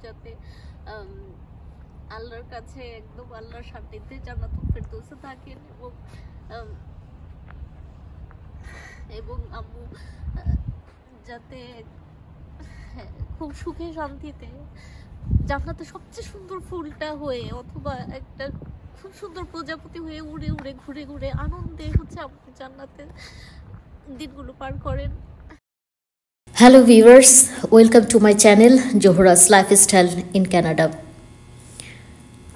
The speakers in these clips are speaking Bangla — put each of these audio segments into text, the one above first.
যাতে আল্লাহর কাছে একদম আল্লাহর সান্নিধ্যে জান্নাতুল ফেরদৌসে থাকেন এবং আম্মু যাতে খুব সুখে শান্তিতে জান্নাতে সবচেয়ে সুন্দর ফুলটা হয়ে অথবা একটা খুব সুন্দর প্রজাপতি হয়ে উড়ে উড়ে ঘুরে ঘুরে আনন্দে হচ্ছে আম্মু জান্নাতে দিনগুলো পার করেন। Hello viewers, welcome to my channel Zohra's lifestyle in Canada.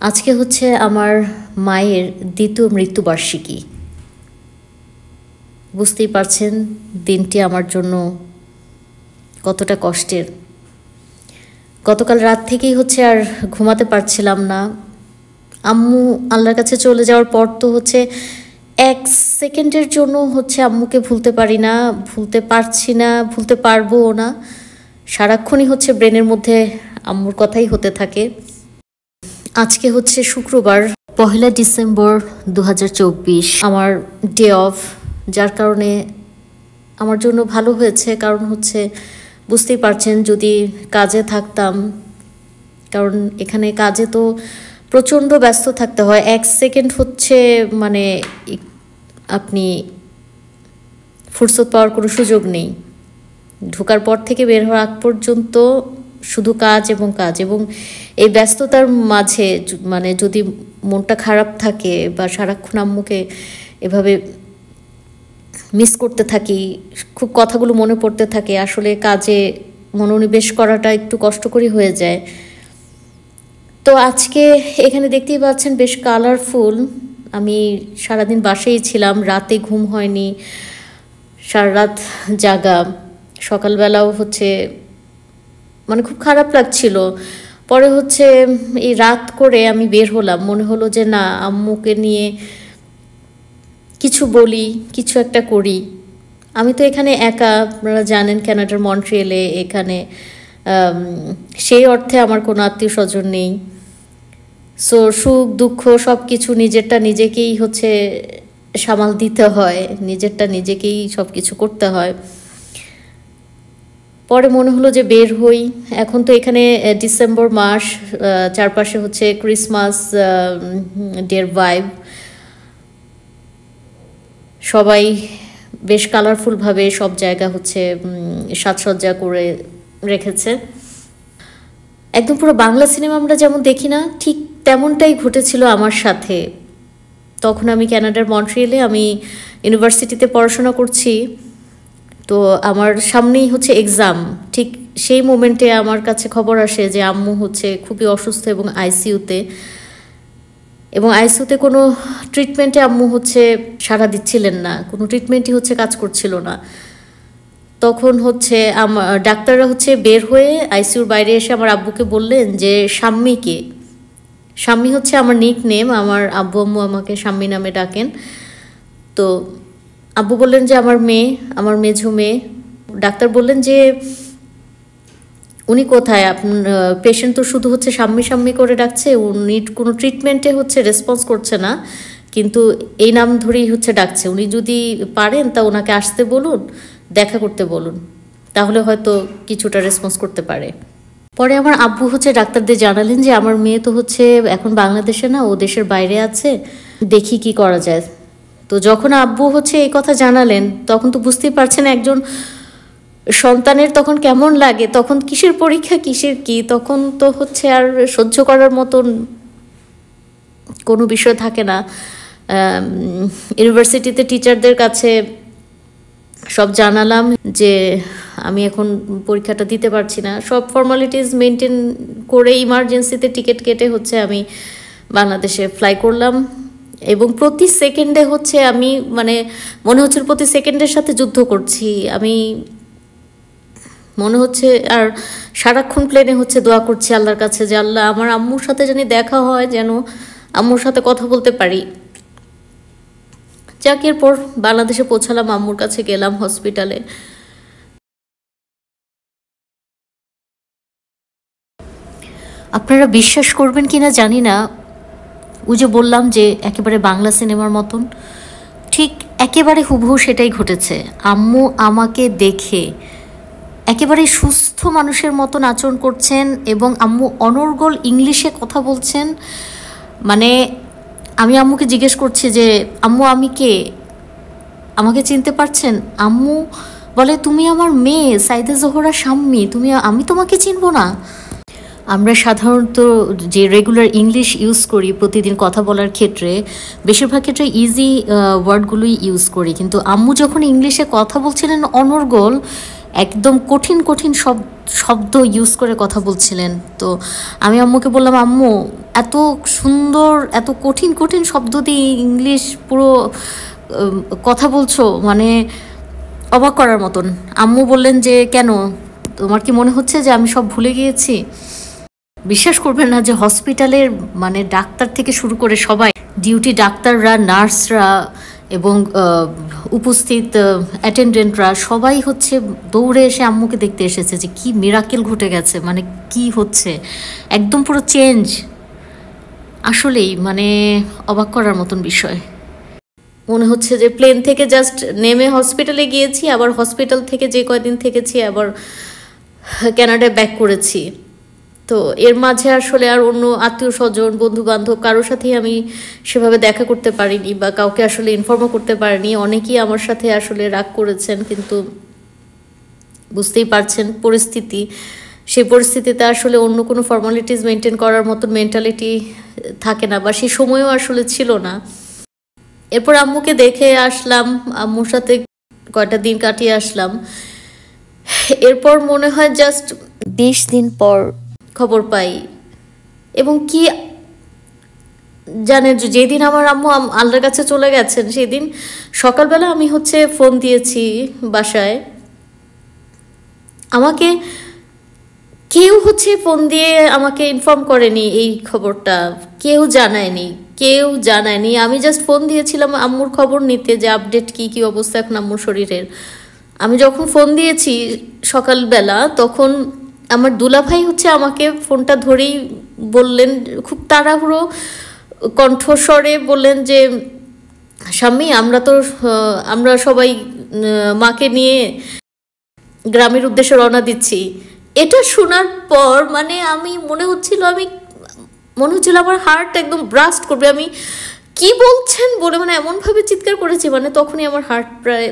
আজকে হচ্ছে আমার মায়ের দ্বিতীয় মৃত্যুবার্ষিকী। বুঝতেই পারছেন দিনটি আমার জন্য কতটা কষ্টের। গতকাল রাত থেকেই হচ্ছে আর ঘুমাতে পারছিলাম না। আম্মু আল্লাহর কাছে চলে যাওয়ার পর তো হচ্ছে এক সেকেন্ডের জন্য হচ্ছে আম্মুকে ভুলতে পারি না, ভুলতে পারছি না, ভুলতে পারবোও না। সারাক্ষণই হচ্ছে ব্রেনের মধ্যে আম্মুর কথাই হতে থাকে। আজকে হচ্ছে শুক্রবার 1 ডিসেম্বর 2024, আমার ডে অফ, যার কারণে আমার জন্য ভালো হয়েছে। কারণ হচ্ছে বুঝতেই পারছেন যদি কাজে থাকতাম, কারণ এখানে কাজে তো প্রচণ্ড ব্যস্ত থাকতে হয়। এক সেকেন্ড হচ্ছে মানে আপনি ফুরসত পাওয়ার কোনো সুযোগ নেই। ঢোকার পর থেকে বের হওয়ার আগ পর্যন্ত শুধু কাজ এবং কাজ। এবং এই ব্যস্ততার মাঝে মানে যদি মনটা খারাপ থাকে বা সারাক্ষণ আম্মুকে এভাবে মিস করতে থাকি, খুব কথাগুলো মনে পড়তে থাকে, আসলে কাজে মনোনিবেশ করাটা একটু কষ্টকরই হয়ে যায়। তো আজকে এখানে দেখতেই পাচ্ছেন বেশ কালারফুল। আমি সারাদিন বাসায় ছিলাম, রাতে ঘুম হয়নি, সারা রাত জাগা। সকালবেলাও হচ্ছে মানে খুব খারাপ লাগছিল। পরে হচ্ছে এই রাত করে আমি বের হলাম, মনে হলো যে না, আম্মুকে নিয়ে কিছু বলি, কিছু একটা করি। আমি তো এখানে একা, আপনারা জানেন কানাডার মন্ট্রিয়েলে এখানে সেই অর্থে আমার কোনো আত্মীয় স্বজন নেই। সো সুখ দুঃখ সব কিছু নিজেরটা নিজেকেই হচ্ছে সামাল দিতে হয়, নিজেরটা নিজেকেই সব কিছু করতে হয়। পরে মনে হলো যে বের হই। এখন তো এখানে ডিসেম্বর মাস, চারপাশে হচ্ছে ক্রিসমাস ডের ভাইব। সবাই বেশ কালারফুলভাবে সব জায়গা হচ্ছে সাজসজ্জা করে রেখেছে। একদম পুরো বাংলা সিনেমা আমরা যেমন দেখি না, ঠিক তেমনটাই ঘটেছিল আমার সাথে। তখন আমি কানাডার মন্ট্রিয়েলে, আমি ইউনিভার্সিটিতে পড়াশোনা করছি। তো আমার সামনেই হচ্ছে এক্সাম। ঠিক সেই মোমেন্টে আমার কাছে খবর আসে যে আম্মু হচ্ছে খুবই অসুস্থ এবং আইসিইউতে। এবং আইসিইউতে কোনো ট্রিটমেন্টে আম্মু হচ্ছে সাড়া দিচ্ছিলেন না, কোনো ট্রিটমেন্টই হচ্ছে কাজ করছিল না। তখন হচ্ছে ডাক্তাররা হচ্ছে বের হয়ে আইসিইউর বাইরে এসে আমার আব্বুকে বললেন যে শাম্মীকে, শাম্মী হচ্ছে আমার নিক নেম, আমার আব্বু আম্মু আমাকে শাম্মী নামে ডাকেন। তো আব্বু বললেন যে আমার মেয়ে, আমার মেঝো মেয়ে। ডাক্তার বললেন যে উনি কোথায়, পেশেন্ট তো শুধু হচ্ছে শাম্মী শাম্মী করে ডাকছে, উনি কোনো ট্রিটমেন্টে হচ্ছে রেসপন্স করছে না, কিন্তু এই নাম ধরেই হচ্ছে ডাকছে। উনি যদি পারেন তা ওনাকে আসতে বলুন, দেখা করতে বলুন, তাহলে হয়তো কিছুটা রেসপন্স করতে পারে। পরে আমার আব্বু হচ্ছে ডাক্তারদের জানালেন যে আমার মেয়ে তো হচ্ছে এখন বাংলাদেশে না, ও দেশের বাইরে আছে, দেখি কি করা যায়। তো যখন আব্বু হচ্ছে এই কথা জানালেন, তখন তো বুঝতেই পারছেন একজন সন্তানের তখন কেমন লাগে, তখন কিসের পরীক্ষা কিসের কি, তখন তো হচ্ছে আর সহ্য করার মতন কোনো বিষয় থাকে না। ইউনিভার্সিটিতে টিচারদের কাছে সব জানালাম যে আমি এখন পরীক্ষাটা দিতে পারছি না। সব ফর্মালিটিস মেনটেন করে ইমার্জেন্সিতে টিকিট কেটে হচ্ছে আমি বাংলাদেশে ফ্লাই করলাম। এবং প্রতি সেকেন্ডে হচ্ছে আমি মানে মনে হচ্ছে প্রতি সেকেন্ডের সাথে যুদ্ধ করছি আমি, মনে হচ্ছে। আর সারাক্ষণ প্লেনে হচ্ছে দোয়া করছি আল্লাহর কাছে যে আল্লাহ আমার আম্মুর সাথে জানি দেখা হয়, যেন আম্মুর সাথে কথা বলতে পারি। যাক, এরপর বাংলাদেশে পৌঁছালাম, আম্মুর কাছে গেলাম হসপিটালে। আপনারা বিশ্বাস করবেন কিনা জানি না, ওই যে বললাম যে একেবারে বাংলা সিনেমার মতন, ঠিক একেবারে হুবহু সেটাই ঘটেছে। আম্মু আমাকে দেখে একেবারে সুস্থ মানুষের মতন আচরণ করছেন এবং আম্মু অনর্গল ইংলিশে কথা বলছেন। মানে আমি আম্মুকে জিজ্ঞেস করছি যে আম্মু আমি কে, আমাকে চিনতে পারছেন? আম্মু বলে তুমি আমার মেয়ে সাইদা জোহরা শাম্মী, আমি তোমাকে চিনবো না? আমরা সাধারণত যে রেগুলার ইংলিশ ইউজ করি প্রতিদিন কথা বলার ক্ষেত্রে, বেশিরভাগ ক্ষেত্রে ইজি ওয়ার্ডগুলোই ইউজ করি, কিন্তু আম্মু যখন ইংলিশে কথা বলছিলেন অনর্গল একদম কঠিন কঠিন শব্দ ইউজ করে কথা বলছিলেন। তো আমি আম্মুকে বললাম আম্মু এত সুন্দর এত কঠিন কঠিন শব্দ দিয়ে ইংলিশ পুরো কথা বলছো, মানে অবাক করার মতন। আম্মু বললেন যে কেন, তোমার কি মনে হচ্ছে যে আমি সব ভুলে গিয়েছি? বিশ্বাস করবেন না যে হসপিটালের মানে ডাক্তার থেকে শুরু করে সবাই, ডিউটি ডাক্তাররা, নার্সরা এবং উপস্থিত অ্যাটেন্ডেন্টরা সবাই হচ্ছে দৌড়ে এসে আম্মুকে দেখতে এসেছে যে কি মিরাকেল ঘটে গেছে, মানে কি হচ্ছে, একদম পুরো চেঞ্জ। আসলেই মানে অবাক করার মতন বিষয়। মনে হচ্ছে যে প্লেন থেকে জাস্ট নেমে হসপিটালে গিয়েছি, আবার হসপিটাল থেকে যে কয়দিন থেকেছি আবার কানাডায় ব্যাক করেছি। তো এর মাঝে আসলে আর অন্য আত্মীয় স্বজন বন্ধু বান্ধব কারোর সাথেই আমি সেভাবে দেখা করতে পারিনি বা কাউকে আসলে ইনফর্মও করতে পারিনি। অনেকেই আমার সাথে আসলে রাগ করেছেন, কিন্তু বুঝতেই পারছেন পরিস্থিতি, সেই পরিস্থিতিতে আসলে অন্য কোনো ফর্মালিটিস মেনটেন করার মতন মেন্টালিটি থাকে না বা সেই সময়ও আসলে ছিল না। এরপর আম্মুকে দেখে আসলাম, আম্মুর সাথে কয়টা দিন কাটিয়ে আসলাম। এরপর মনে হয় জাস্ট 20 দিন পর খবর পাই। এবং কি জানেন, যেদিন আমার আম্মু আল্লাহর কাছে চলে গেছেন সেদিন সকালবেলা আমি হচ্ছে ফোন দিয়েছি বাসায়, আমাকে কেউ হচ্ছে ফোন দিয়ে আমাকে ইনফর্ম করেনি এই খবরটা, কেউ জানায়নি। আমি জাস্ট ফোন দিয়েছিলাম আম্মুর খবর নিতে যে আপডেট কি অবস্থা এখন আম্মুর শরীরের। আমি যখন ফোন দিয়েছি সকালবেলা তখন আমার দুলাভাই হচ্ছে আমাকে ফোনটা ধরেই বললেন, খুব তাড়াহুড়ো কণ্ঠস্বরে বললেন যে শাম্মী আমরা সবাই মাকে নিয়ে গ্রামের উদ্দেশ্যে রওনা দিচ্ছি। এটা শোনার পর মানে আমি মনে হচ্ছিল আমার হার্ট একদম ব্রাস্ট করবে, আমি কি বলছেন বলে মানে এমনভাবে চিৎকার করেছি, মানে তখনই আমার হার্ট প্রায়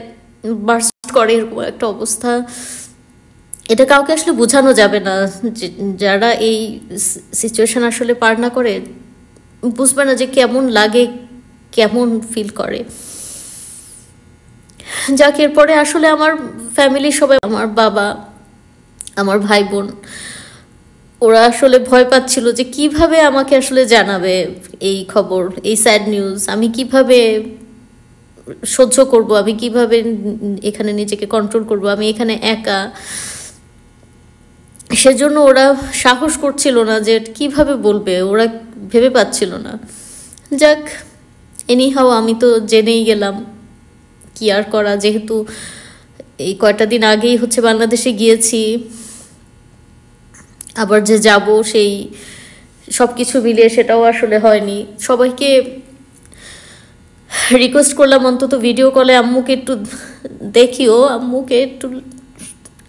বার্স্ট করে, এরকম একটা অবস্থা। এটা কাউকে আসলে বোঝানো যাবে না, যারা এই সিচুয়েশন আসলে পার না করে বুঝবে না যে কেমন লাগে, কেমন ফিল করে। যাক, এরপরে আসলে আমার ফ্যামিলির সবাই, আমার বাবা, আমার ভাই বোন, ওরা আসলে ভয় পাচ্ছিল যে কিভাবে আমাকে আসলে জানাবে এই খবর, এই স্যাড নিউজ, আমি কিভাবে সহ্য করব, আমি কিভাবে এখানে নিজেকে কন্ট্রোল করব, আমি এখানে একা। সেজন্য ওরা সাহস করছিল না যে কিভাবে বলবে, ওরা ভেবে পাচ্ছিল না। যাক, এনিহাও আমি তো জেনেই গেলাম, কি আর করা, যেহেতু এই কয়টা দিন আগেই হচ্ছে বাংলাদেশে গিয়েছি, আবার যে যাব সেই সব কিছু মিলিয়ে সেটাও আসলে হয়নি। সবাইকে রিকোয়েস্ট করলাম অন্তত ভিডিও কলে আম্মুকে একটু দেখিও, আম্মুকে একটু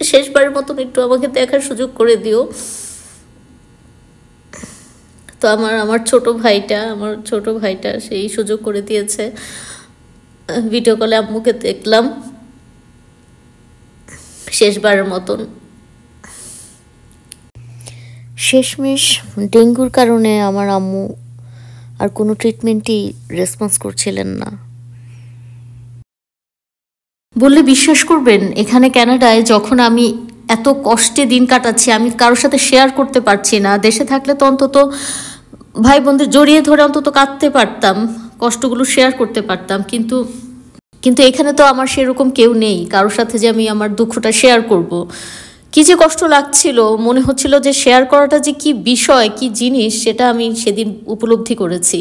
শেষবারের মতন একটু আমাকে দেখার সুযোগ করে দিও। তো আমার ছোট ভাইটা সেই সুযোগ করে দিয়েছে, ভিডিও কলে আম্মুকে দেখলাম শেষবারের মতন। শেষমেশ ডেঙ্গুর কারণে আমার আম্মু আর কোনো ট্রিটমেন্টই রেসপন্স করছিলেন না। বললে বিশ্বাস করবেন, এখানে কানাডায় যখন আমি এত কষ্টে দিন কাটাচ্ছি, আমি কারোর সাথে শেয়ার করতে পারছি না। দেশে থাকলে তো অন্তত ভাই বোনদের জড়িয়ে ধরে অন্তত কাঁদতে পারতাম, কষ্টগুলো শেয়ার করতে পারতাম, কিন্তু এখানে তো আমার সেরকম কেউ নেই কারোর সাথে যে আমি আমার দুঃখটা শেয়ার করব। কি যে কষ্ট লাগছিল, মনে হচ্ছিল যে শেয়ার করাটা যে কি বিষয়, কি জিনিস, সেটা আমি সেদিন উপলব্ধি করেছি।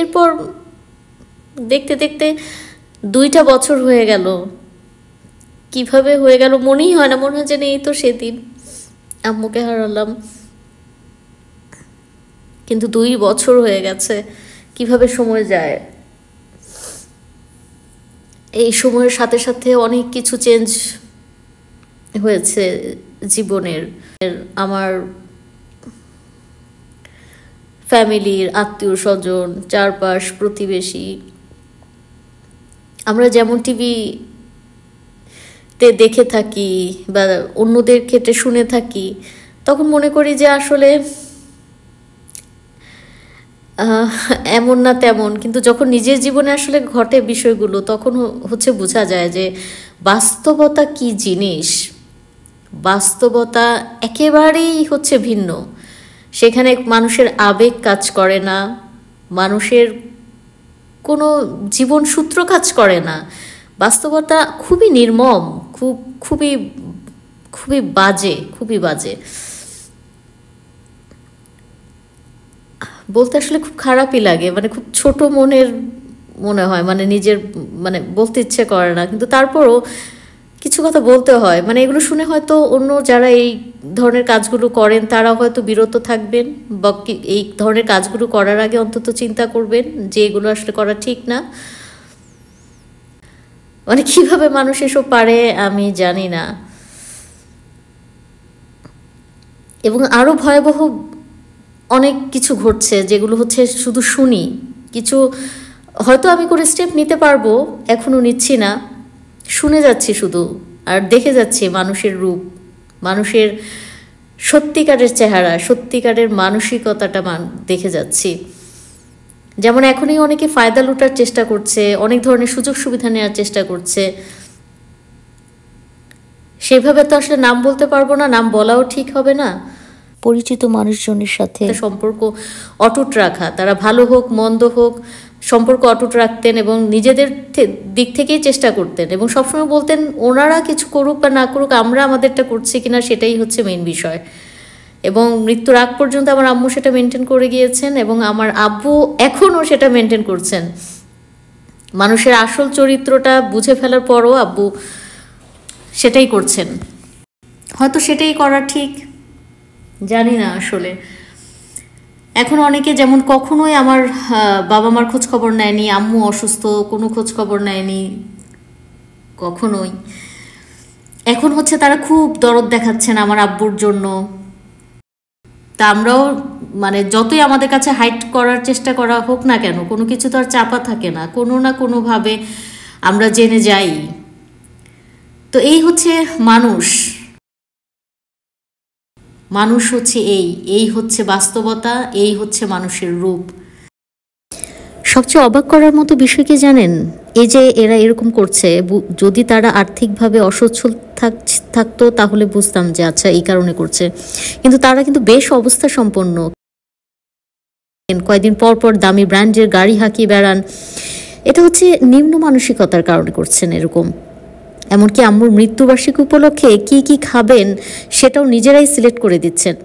এরপর দেখতে দেখতে 2টা বছর হয়ে গেল, কিভাবে হয়ে গেল মনেই হয় না, মনে হয় যেন এই তো সেদিন আম্মুকে হারালাম, কিন্তু 2 বছর হয়ে গেছে, কিভাবে সময় যায়। এই সময়ের সাথে সাথে অনেক কিছু চেঞ্জ হয়েছে জীবনের। আমার ফ্যামিলির, আত্মীয় স্বজন, চারপাশ, প্রতিবেশী, আমরা যেমন টিভিতে দেখে থাকি বা অন্যদের ক্ষেত্রে শুনে থাকি, তখন মনে করি যে আসলে এমন না তেমন, কিন্তু যখন নিজের জীবনে আসলে ঘটে বিষয়গুলো, তখন হচ্ছে বোঝা যায় যে বাস্তবতা কি জিনিস। বাস্তবতা একেবারেই হচ্ছে ভিন্ন। সেখানে মানুষের আবেগ কাজ করে না, মানুষের কোনো জীবন সূত্র কাজ করে না। বাস্তবতা খুবই নির্মম, খুবই খুবই বাজে, খুবই বাজে। বলতে আসলে খুব খারাপই লাগে, মানে খুব ছোট মনের মনে হয়, মানে নিজের মানে বলতে ইচ্ছে করে না, কিন্তু তারপরও কিছু কথা বলতে হয়। মানে এগুলো শুনে হয়তো অন্য যারা এই ধরনের কাজগুলো করেন তারা হয়তো বিরত থাকবেন, বা এই ধরনের কাজগুলো করার আগে অন্তত চিন্তা করবেন যে এগুলো আসলে করা ঠিক না। মানে কিভাবে মানুষ এসব পারে আমি জানি না। এবং আরো ভয়াবহ অনেক কিছু ঘটছে যেগুলো হচ্ছে শুধু শুনি, কিছু হয়তো আমি করে স্টেপ নিতে পারবো, এখনো নিচ্ছি না, শুনে যাচ্ছি শুধু আর দেখে যাচ্ছি মানুষের রূপ, মানুষের সত্যিকারের চেহারা, সত্যিকারের মানসিকতাটা দেখে যাচ্ছি। যেমন এখনই অনেকে ফায়দা লুটার চেষ্টা করছে, অনেক ধরনের সুযোগ সুবিধা নেওয়ার চেষ্টা করছে। সেভাবে তো আসলে নাম বলতে পারবো না, নাম বলাও ঠিক হবে না। পরিচিত মানুষজনের সাথে সম্পর্ক অটুট রাখা, তারা ভালো হোক মন্দ হোক সম্পর্ক অটুট রাখতেন এবং নিজেদের দিক থেকেই চেষ্টা করতেন, এবং সবসময় বলতেন ওনারা কিছু করুক বা না করুক আমরা আমাদেরটা করছি কিনা সেটাই হচ্ছে মেইন বিষয়। এবং মৃত্যুর আগ পর্যন্ত আমার আম্মু সেটা মেনটেন করে গিয়েছেন, এবং আমার আব্বু এখনও সেটা মেনটেন করছেন। মানুষের আসল চরিত্রটা বুঝে ফেলার পরও আব্বু সেটাই করছেন। হয়তো সেটাই করা ঠিক, জানি না আসলে। এখন অনেকে যেমন কখনোই আমার বাবা মার খোঁজ খবর নেয়নি, আম্মু অসুস্থ কোনো খোঁজ খবর নেয়নি কখনোই, এখন হচ্ছে তারা খুব দরদ দেখাচ্ছেন আমার আব্বুর জন্য। তা আমরাও মানে যতই আমাদের কাছে হাইড করার চেষ্টা করা হোক না কেন, কোনো কিছু তো আর চাপা থাকে না, কোনো না কোনোভাবে আমরা জেনে যাই। তো এই হচ্ছে মানুষ, মানুষ হচ্ছে এই হচ্ছে বাস্তবতা, এই হচ্ছে মানুষের রূপ। সবচেয়ে অবাক করার মতো বিষয় কি জানেন, এই যে এরা এরকম করছে, যদি তারা আর্থিকভাবে অসচ্ছল থাকতো তাহলে বুঝতাম যে আচ্ছা এই কারণে করছে, কিন্তু তারা কিন্তু বেশ অবস্থা সম্পন্ন, কয়েকদিন পর পর দামি ব্র্যান্ডের গাড়ি হাঁকিয়ে বেড়ান। এটা হচ্ছে নিম্ন মানসিকতার কারণে করছেন এরকম। এমনকি আম্মুর মৃত্যুবার্ষিকী উপলক্ষে কি কি খাবেন সেটাও নিজেরাই সিলেক্ট করে দিচ্ছেন।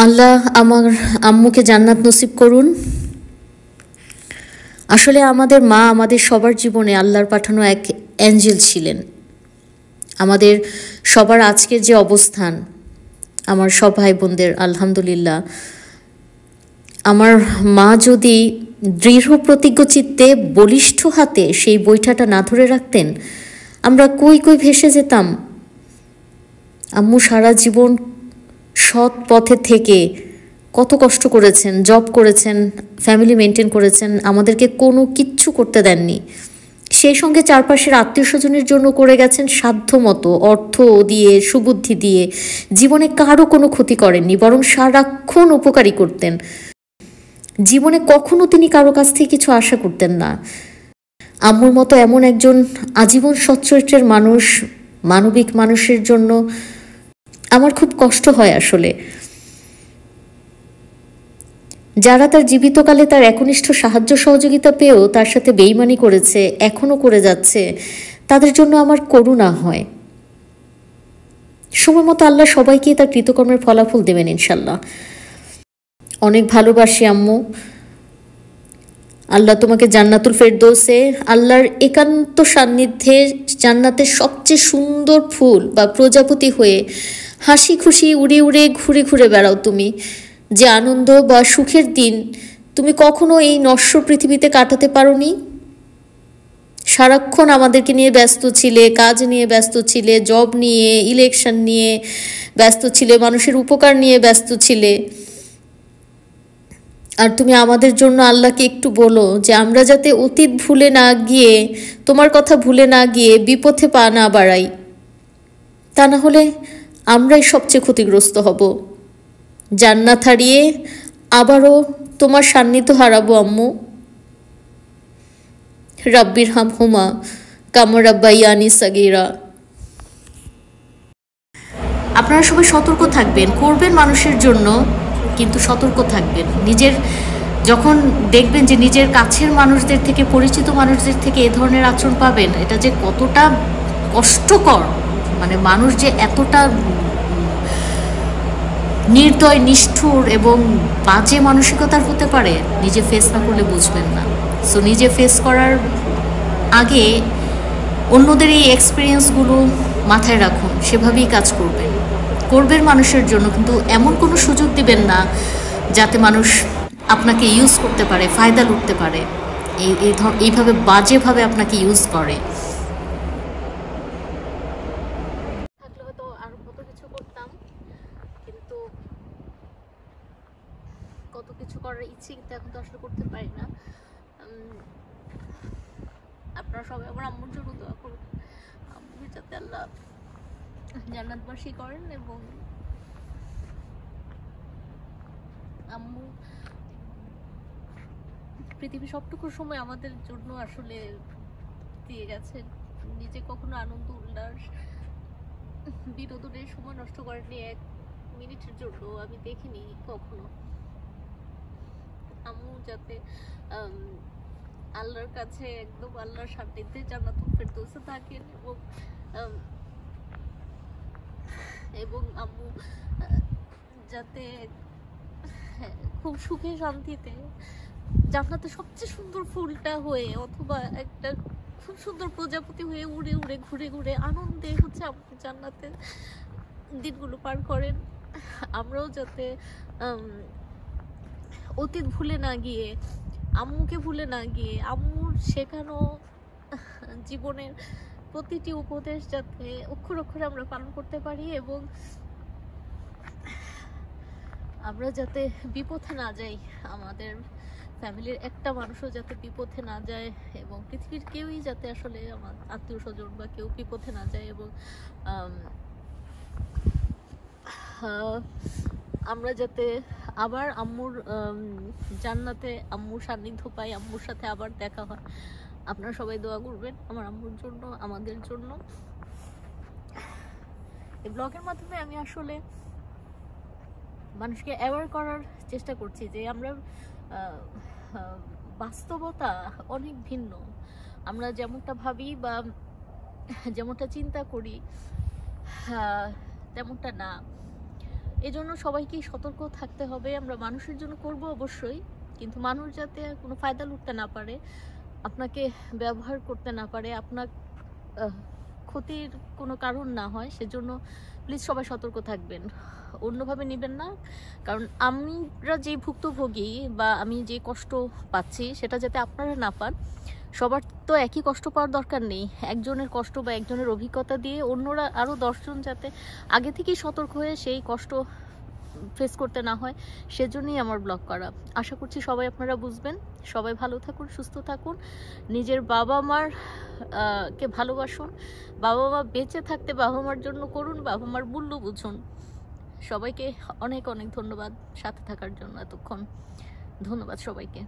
আল্লাহ আমার আম্মুকে জান্নাত নসিব করুন। আসলে আমাদের মা আমাদের সবার জীবনে আল্লাহর পাঠানো এক অ্যাঞ্জেল ছিলেন। আমাদের সবার আজকের যে অবস্থান, আমার সব ভাই বোনদের আলহামদুলিল্লাহ, আমার মা যদি দৃঢ় প্রতিজ্ঞ চিত্তে বলিষ্ঠ হাতে সেই বৈঠাটা না ধরে রাখতেন, আমরা কই ভেসে যেতাম। আম্মু সারা জীবন সৎ পথে থেকে কত কষ্ট করেছেন, জব করেছেন, ফ্যামিলি মেনটেন করেছেন, আমাদেরকে কোনো কিচ্ছু করতে দেননি। সেই সঙ্গে চারপাশের আত্মীয় স্বজনের জন্য করে গেছেন সাধ্য মতো, অর্থ দিয়ে, সুবুদ্ধি দিয়ে। জীবনে কারো কোনো ক্ষতি করেননি, বরং সারাক্ষণ উপকারী করতেন। জীবনে কখনো তিনি কারো কাছ থেকে কিছু আশা করতেন না। আম্মুর মতো এমন একজন আজীবন সচ্চরিত্রের মানুষ, মানবিক মানুষের জন্য আমার খুব কষ্ট হয় আসলে। যারা তার জীবিতকালে তার একনিষ্ঠ সাহায্য সহযোগিতা পেয়েও তার সাথে বেইমানি করেছে, এখনো করে যাচ্ছে, তাদের জন্য আমার করুণা হয়। সময় মতো আল্লাহ সবাইকে তার কৃতকর্মের ফলাফল দেবেন ইনশাল্লাহ। অনেক ভালোবাসি আম্মু। আল্লাহ তোমাকে জান্নাতুল ফেরদৌসে, আল্লাহর একান্ত সান্নিধ্যে, জান্নাতের সবচেয়ে সুন্দর ফুল বা প্রজাপতি হয়ে হাসি খুশি উড়ে উড়ে ঘুরে ঘুরে বেড়াও তুমি। যে আনন্দ বা সুখের দিন তুমি কখনো এই নশ্বর পৃথিবীতে কাটাতে পারোনি? সারাক্ষণ আমাদেরকে নিয়ে ব্যস্ত ছিলে, কাজ নিয়ে ব্যস্ত ছিলে, জব নিয়ে, ইলেকশন নিয়ে ব্যস্ত ছিলে, মানুষের উপকার নিয়ে ব্যস্ত ছিলে। আর তুমি আমাদের জন্য আল্লাহকে একটু বলো যে আমরা যাতে অতীত ভুলে না গিয়ে, তোমার কথা ভুলে না গিয়ে বিপথে পা না বাড়াই। তা না হলে আমরাই সবচেয়ে ক্ষতিগ্রস্ত হব। জান্নাত হারিয়ে আবারও তোমার সান্নিধ্য হারাবো আম্মু। রাব্বির হামহুমা কামা রাব্বায়ানি সাগীরা। আপনারা সবাই সতর্ক থাকবেন, করবেন মানুষের জন্য, কিন্তু সতর্ক থাকবেন। নিজের যখন দেখবেন যে নিজের কাছের মানুষদের থেকে, পরিচিত মানুষদের থেকে এ ধরনের আচরণ পাবেন, এটা যে কতটা কষ্টকর, মানে মানুষ যে এতটা নির্দয়, নিষ্ঠুর এবং বাজে মানসিকতার হতে পারে, নিজে ফেস না করলে বুঝবেন না। সো নিজে ফেস করার আগে অন্যদের এই এক্সপিরিয়েন্সগুলো মাথায় রাখুন, সেভাবেই কাজ করবেন। করবেন মানুষের জন্য, কিন্তু এমন কোনো সুযোগ দিবেন না যাতে মানুষ আপনাকে ইউজ করতে পারে, ফায়দা লুটতে পারে, এইভাবে বাজেভাবে আপনাকে ইউজ করে। থাকলে হয়তো আরো কত কিছু করতাম, কিন্তু কত কিছু করার ইচ্ছে কিন্তু এখন তো আসলে করতে পারি না। আপনারা সবাই আমার আম্মুর জন্য দোয়া করুন, আম্মুকে যাতে আল্লাহ জান্নাতবাসী করেন এবং আম্মু পৃথিবীর সবটুকু সময় আমাদের জন্য আসলে দিয়ে গেছেন। নিজে কখনো আনন্দ, উল্লাস, বিনোদনের সময় নষ্ট করেননি এক মিনিটের জন্য, আমি দেখিনি কখনো। আম্মু যাতে আল্লাহর কাছে একদম আল্লাহর সান্নিধ্যে জান্নাতুল ফেরদৌসে থাকেন এবং আম্মু যাতে খুব সুখে শান্তিতে জান্নাতে সবচেয়ে সুন্দর ফুলটা হয়ে, অথবা একটা খুব সুন্দর প্রজাপতি হয়ে উড়ে উড়ে ঘুরে ঘুরে আনন্দে হচ্ছে আম্মু জান্নাতে দিনগুলো পার করেন। আমরাও যাতে অতীত ভুলে না গিয়ে, আম্মুকে ভুলে না গিয়ে, আম্মুর শেখানো জীবনের প্রতিটি উপদেশ যাতে অক্ষরে অক্ষরে আমরা পালন করতে পারি এবং আমরা যাতে বিপথে না যাই, আমাদের ফ্যামিলির একটা মানুষও যাতে বিপথে না যায় এবং পৃথিবীর কেউই যাতে আসলে আমার আত্মীয় স্বজন বা কেউ বিপথে না যায় এবং আমরা যাতে আবার আম্মুর জান্নাতে আম্মুর সান্নিধ্য পাই, আম্মুর সাথে আবার দেখা হয়। আপনারা সবাই দোয়া করবেন আমার আম্মুর জন্য, আমাদের জন্য। এই ব্লগের মাধ্যমে আমি আসলে মানুষকে অ্যাওয়ার করার চেষ্টা করছি যে আমরা বাস্তবতা অনেক ভিন্ন। আমরা যেমনটা ভাবি বা যেমনটা চিন্তা করি তেমনটা না। এজন্য সবাইকেই সতর্ক থাকতে হবে। আমরা মানুষের জন্য করব অবশ্যই, কিন্তু মানুষ যাতে কোনো ফায়দা লুটতে না পারে, আপনাকে ব্যবহার করতে না পারে, আপনার ক্ষতির কোনো কারণ না হয়, সেজন্য প্লিজ সবাই সতর্ক থাকবেন, অন্যভাবে নেবেন না। কারণ আমরা যে ভুক্তভোগী বা আমি যে কষ্ট পাচ্ছি সেটা যাতে আপনারা না পান। সবার তো একই কষ্ট পাওয়ার দরকার নেই। একজনের কষ্ট বা একজনের অভিজ্ঞতা দিয়ে অন্যরা আরও 10 জন যাতে আগে থেকেই সতর্ক হয়ে সেই কষ্ট ফেস করতে না হয়, সেজন্যই আমার ব্লগ করা। আশা করছি সবাই আপনারা বুঝবেন। সবাই ভালো থাকুন, সুস্থ থাকুন, নিজের বাবা মার কে ভালোবাসুন, বাবা মা বেঁচে থাকতে বাবা মার জন্য করুন, বাবা মার মূল্য বুঝুন। সবাইকে অনেক অনেক ধন্যবাদ সাথে থাকার জন্য এতক্ষণ। ধন্যবাদ সবাইকে।